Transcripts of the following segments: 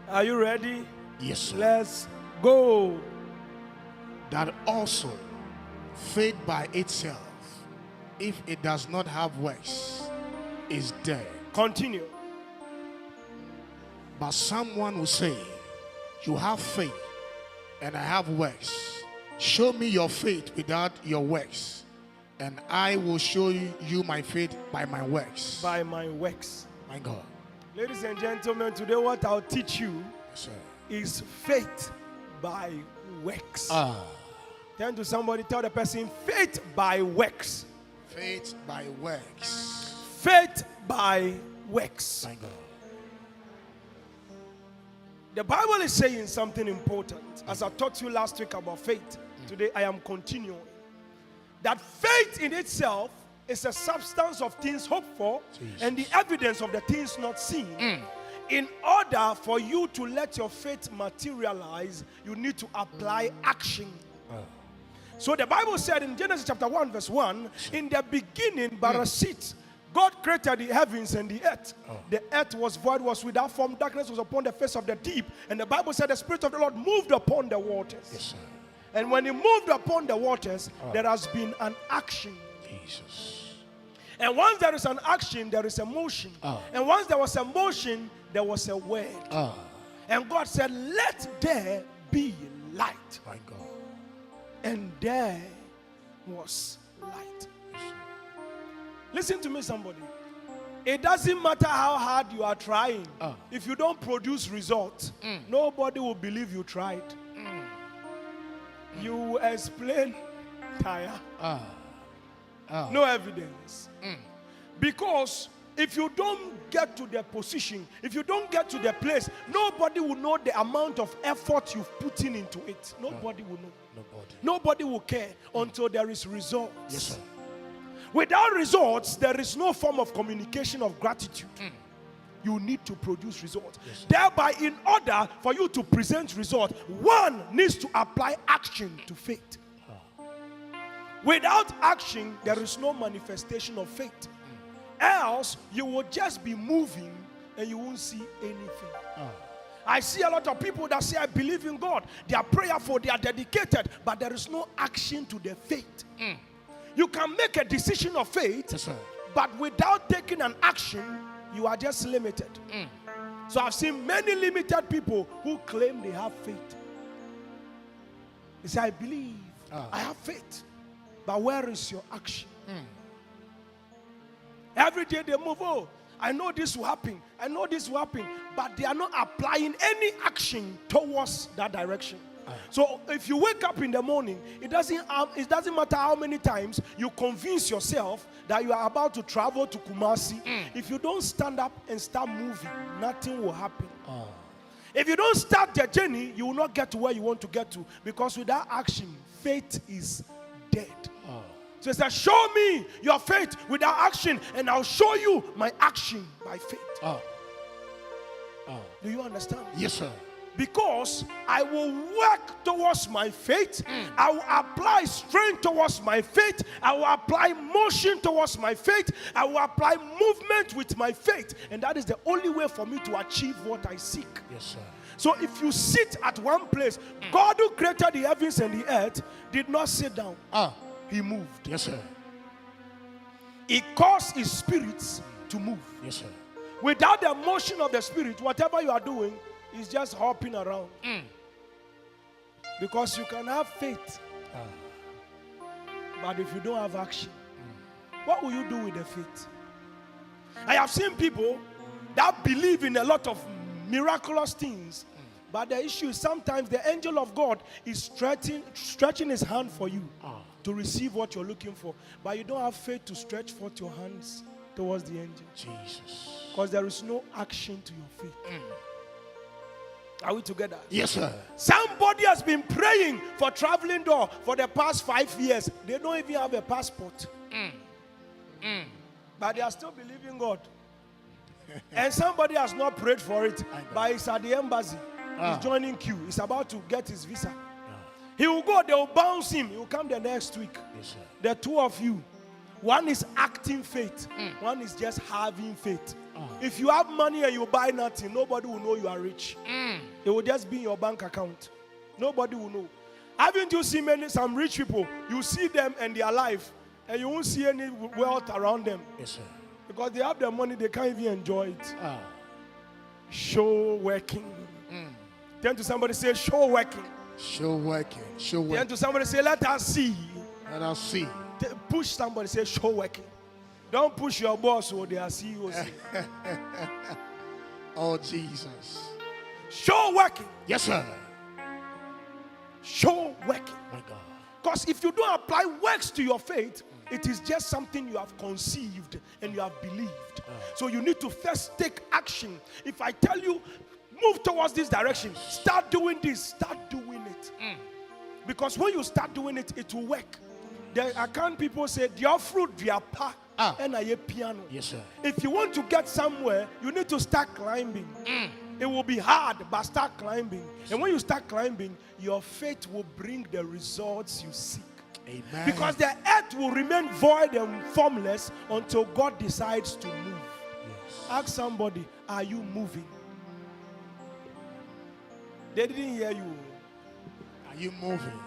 Are you ready? Yes, sir. Let's go. That also faith by itself, if it does not have works, is dead. Continue. But someone will say, you have faith and I have works. Show me your faith without your works, and I will show you my faith by my works. By my works. My God. Ladies and gentlemen, today what I'll teach you Yes, sir. is faith by works. Ah. Turn to somebody, tell the person, faith by works. Faith by works. Faith by works. My God. The Bible is saying something important. As I taught you last week about faith, today I am continuing. That faith in itself is a substance of things hoped for and the evidence of the things not seen. In order for you to let your faith materialize, you need to apply action. So the Bible said in Genesis chapter 1 verse 1, in the beginning, Bereshit, God created the heavens and the earth. The earth was void, was without form, darkness was upon the face of the deep. And the Bible said the Spirit of the Lord moved upon the waters. Yes, sir. And when he moved upon the waters, there has been an action. Jesus. And once there is an action, there is a motion. And once there was a motion, there was a word. And God said, let there be light. My God. And there was light. Listen to me, somebody. It doesn't matter how hard you are trying. If you don't produce results, nobody will believe you tried. You will explain, tire. No evidence. Because if you don't get to the position, if you don't get to the place, nobody will know the amount of effort you've put into it. Nobody will know. Nobody will care until there is results. Yes, sir. Without results, there is no form of communication of gratitude. You need to produce results. Yes, thereby, in order for you to present results, one needs to apply action to faith. Without action, there is no manifestation of faith. Else, you will just be moving and you won't see anything. I see a lot of people that say, I believe in God. They are prayerful, they are dedicated, but there is no action to their faith. You can make a decision of faith, Yes, sir. but without taking an action, you are just limited. So I've seen many limited people who claim they have faith. They say, I believe, I have faith, but where is your action? Every day they move, oh, I know this will happen, I know this will happen, but they are not applying any action towards that direction. So if you wake up in the morning, it doesn't matter how many times you convince yourself that you are about to travel to Kumasi. If you don't stand up and start moving, nothing will happen. If you don't start the journey, you will not get to where you want to get to, because without action, faith is dead. So it says, show me your faith without action, and I'll show you my action by faith. Do you understand? Yes, sir. Because I will work towards my faith, I will apply strength towards my faith, I will apply motion towards my faith, I will apply movement with my faith, and that is the only way for me to achieve what I seek. Yes, sir. So if you sit at one place, God who created the heavens and the earth did not sit down. He moved. Yes, sir. He caused his spirits to move. Yes, sir. Without the motion of the spirit, whatever you are doing is just hopping around. Because you can have faith, but if you don't have action, what will you do with the faith? I have seen people that believe in a lot of miraculous things, but the issue is sometimes the angel of God is stretching his hand for you to receive what you're looking for, but you don't have faith to stretch forth your hands towards the angel. Jesus. Because there is no action to your faith. Are we together? Yes, sir. Somebody has been praying for traveling door for the past 5 years. They don't even have a passport. But they are still believing God. And somebody has not prayed for it, but he's at the embassy. He's joining queue. He's about to get his visa. He will go, they will bounce him. He will come the next week. Yes, sir. The two of you. One is acting faith. One is just having faith. If you have money and you buy nothing, nobody will know you are rich. It will just be in your bank account. Nobody will know. Haven't you seen some rich people? You see them and they are alive, and you won't see any wealth around them. Yes, sir. Because they have the money, they can't even enjoy it. Show working. Turn to somebody, say, show working. Show working. Show working. Turn to somebody, say, let us see. Let us see. Push somebody, say, show working. Don't push your boss or they are CEOs. Oh, Jesus. Show working. Yes, sir. Show working. My God. Because if you don't apply works to your faith, it is just something you have conceived and you have believed. So you need to first take action. If I tell you, move towards this direction, start doing this, start doing it. Because when you start doing it, it will work. The account people say, their fruit, their pa, and a piano. Yes, sir. If you want to get somewhere, you need to start climbing. It will be hard, but start climbing. And when you start climbing, your faith will bring the results you seek. Amen. Because the earth will remain void and formless until God decides to move. Yes. Ask somebody, are you moving? They didn't hear you. Are you moving?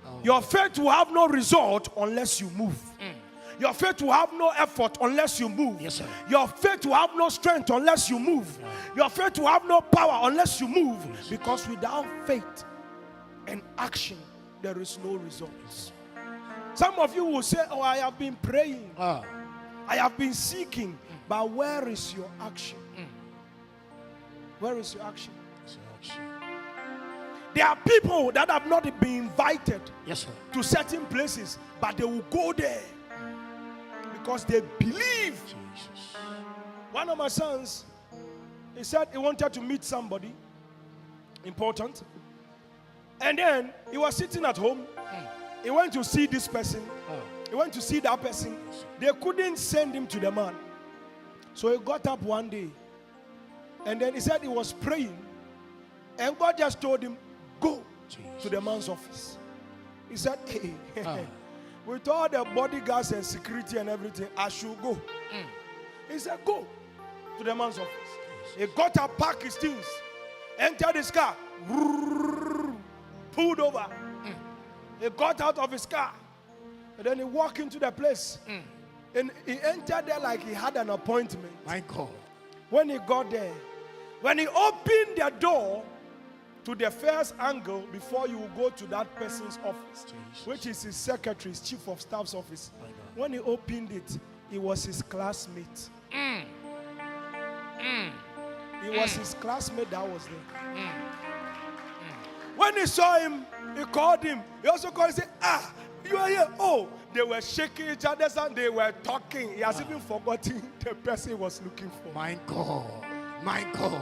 Oh. Your faith will have no result unless you move. Your faith will have no effort unless you move. Yes, sir. Your faith will have no strength unless you move. Your faith will have no power unless you move. Yes. Because without faith and action, there is no results. Some of you will say, oh, I have been praying. I have been seeking. But where is your action? Where is your action? There are people that have not been invited, yes, sir, to certain places, but they will go there because they believe. Jesus. One of my sons, he said he wanted to meet somebody important, and then he was sitting at home. He went to see this person. He went to see that person. They couldn't send him to the man, so he got up one day, and then he said he was praying, and God just told him, go to the man's office. He said, hey, with all the bodyguards and security and everything, I should go. He said, go to the man's office. He got up, packed his things, entered his car, pulled over. He got out of his car, and then he walked into the place. And he entered there like he had an appointment. My God. When he got there, when he opened the door to the first angle before you go to that person's office, Jesus, which is his secretary's chief of staff's office. When he opened it, it was his classmate. It was his classmate that was there. When he saw him, he called him. He also called and said, you are here. Oh, they were shaking each other and they were talking. He has even forgotten the person he was looking for. My God. My God.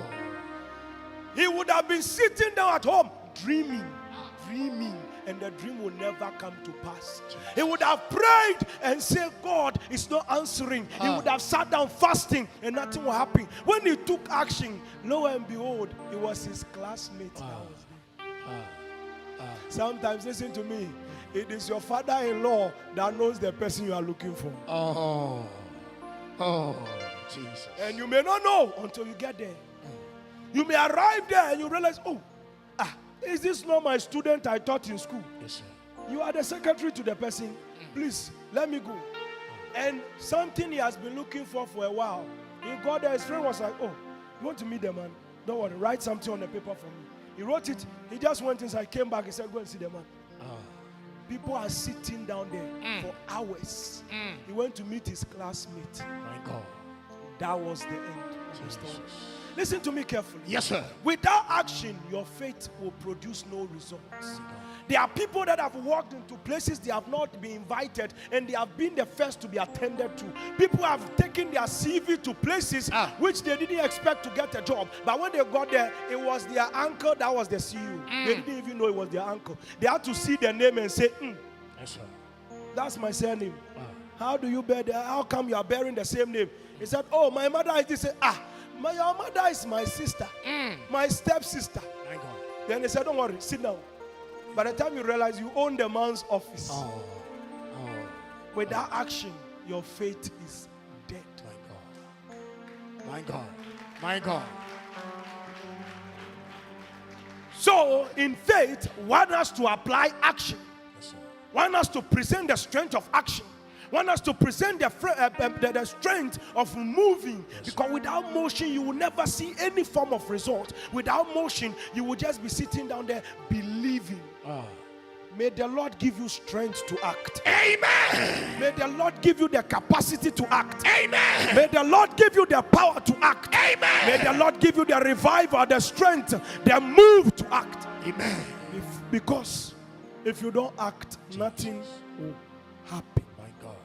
He would have been sitting down at home, dreaming, and the dream will never come to pass. He would have prayed and said, God is not answering. He would have sat down fasting and nothing will happen. When he took action, lo and behold, it was his classmate that was there. Sometimes, listen to me, it is your father-in-law that knows the person you are looking for. Oh, Jesus. And you may not know until you get there. You may arrive there and you realize, is this not my student I taught in school? Yes, sir. You are the secretary to the person. Please, let me go. And something he has been looking for a while. He got there, his friend was like, oh, you want to meet the man? Don't worry, write something on the paper for me. He wrote it. He just went inside, came back, he said, go and see the man. People are sitting down there for hours. He went to meet his classmate. My God. That was the end of the story. Listen to me carefully. Yes, sir. Without action, your faith will produce no results. There are people that have walked into places they have not been invited and they have been the first to be attended to. People have taken their CV to places which they didn't expect to get a job. But when they got there, it was their uncle that was the CEO. They didn't even know it was their uncle. They had to see their name and say, yes, sir, that's my surname. How do you bear that? How come you are bearing the same name? He said, oh, my mother is this. Your mother is my sister, my stepsister. My God. Then they said, don't worry, sit down. By the time you realize you own the man's office, without action, your faith is dead. My God. My God. My God. So, in faith, one has to apply action. Yes, sir. One has to present the strength of action. One has to present the strength of moving. Yes, because without motion, you will never see any form of result. Without motion, you will just be sitting down there believing. May the Lord give you strength to act. Amen. May the Lord give you the capacity to act. Amen. May the Lord give you the power to act. Amen. May the Lord give you the revival, the strength, the move to act. Amen. Because if you don't act, nothing will happen. My God.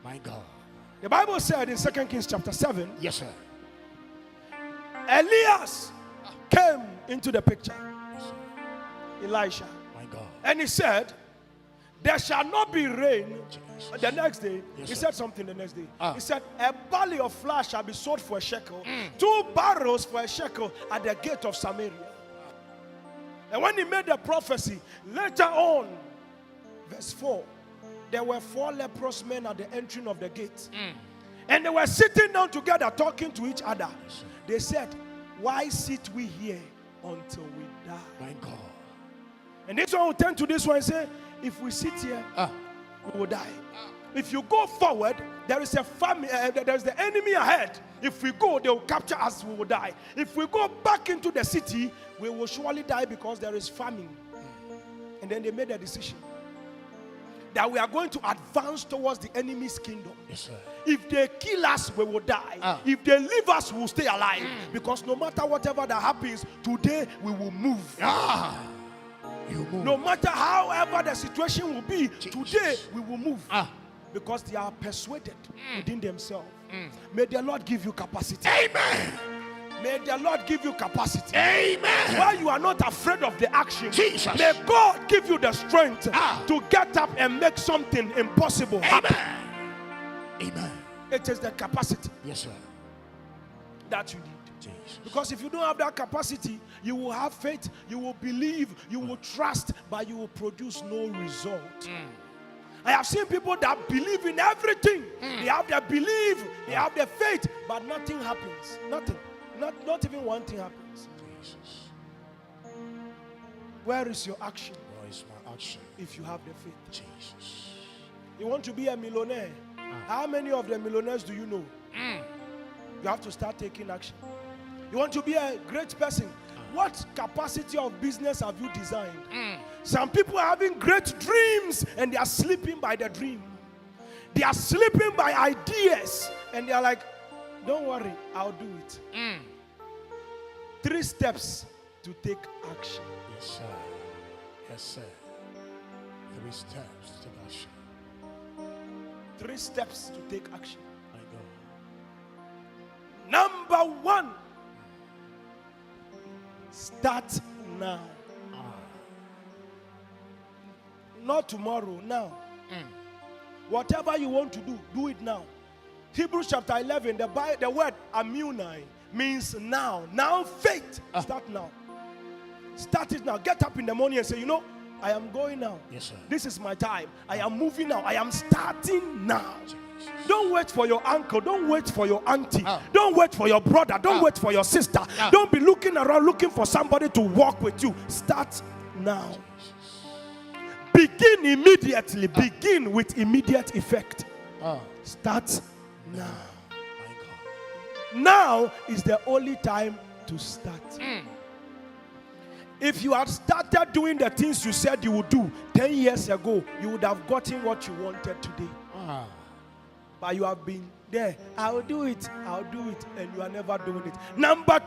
My God. The Bible said in 2 Kings chapter 7, Yes, sir. Elias came into the picture. Yes, sir. Elisha. My God. And he said, there shall not be rain. Jesus. The next day, Yes, he sir. said something the next day. Ah. He said, a barley of flour shall be sold for a shekel, 2 barrels for a shekel at the gate of Samaria. And when he made the prophecy, later on, verse 4, there were 4 leprous men at the entering of the gate. And they were sitting down together talking to each other. Yes, They said, why sit we here until we die? my God. And this one will turn to this one and say, if we sit here, we will die. If you go forward, there is a famine, there is the enemy ahead. If we go, they will capture us, we will die. If we go back into the city, we will surely die because there is famine. And then they made a decision that we are going to advance towards the enemy's kingdom. Yes, sir. If they kill us, we will die. If they leave us, we will stay alive. Because no matter whatever that happens, today we will move. You move. No matter however the situation will be, Jesus. today we will move. Because they are persuaded within themselves. May the Lord give you capacity. Amen. May the Lord give you capacity. Amen. While you are not afraid of the action, Jesus. may God give you the strength to get up and make something impossible happen. Amen. It is the capacity Yes, sir. that you need. Jesus. Because if you don't have that capacity, you will have faith, you will believe, you will trust, but you will produce no result. I have seen people that believe in everything. They have the belief, they have the faith, but nothing happens. Nothing. Not even one thing happens. Jesus. Where is your action Where is my action? if you have the faith? Jesus. You want to be a millionaire? How many of the millionaires do you know? You have to start taking action. You want to be a great person? What capacity of business have you designed? Some people are having great dreams and they are sleeping by the dream. They are sleeping by ideas and they are like, don't worry, I'll do it. 3 steps to take action. Yes, sir. Yes, sir. 3 steps to take action. 3 steps to take action. My God. Number 1, start now. Not tomorrow, now. Whatever you want to do, do it now. Hebrews chapter 11, the word amuni means now. Now faith. Start now. Start it now. Get up in the morning and say, you know, I am going now. Yes, sir. This is my time. I am moving now. I am starting now. Don't wait for your uncle. Don't wait for your auntie. Don't wait for your brother. Don't wait for your sister. Don't be looking around looking for somebody to walk with you. Start now. Begin immediately. Begin with immediate effect. Start now. My God. Now is the only time to start. If you had started doing the things you said you would do 10 years ago, you would have gotten what you wanted today. But you have been there. I'll do it. And you are never doing it. Number 2.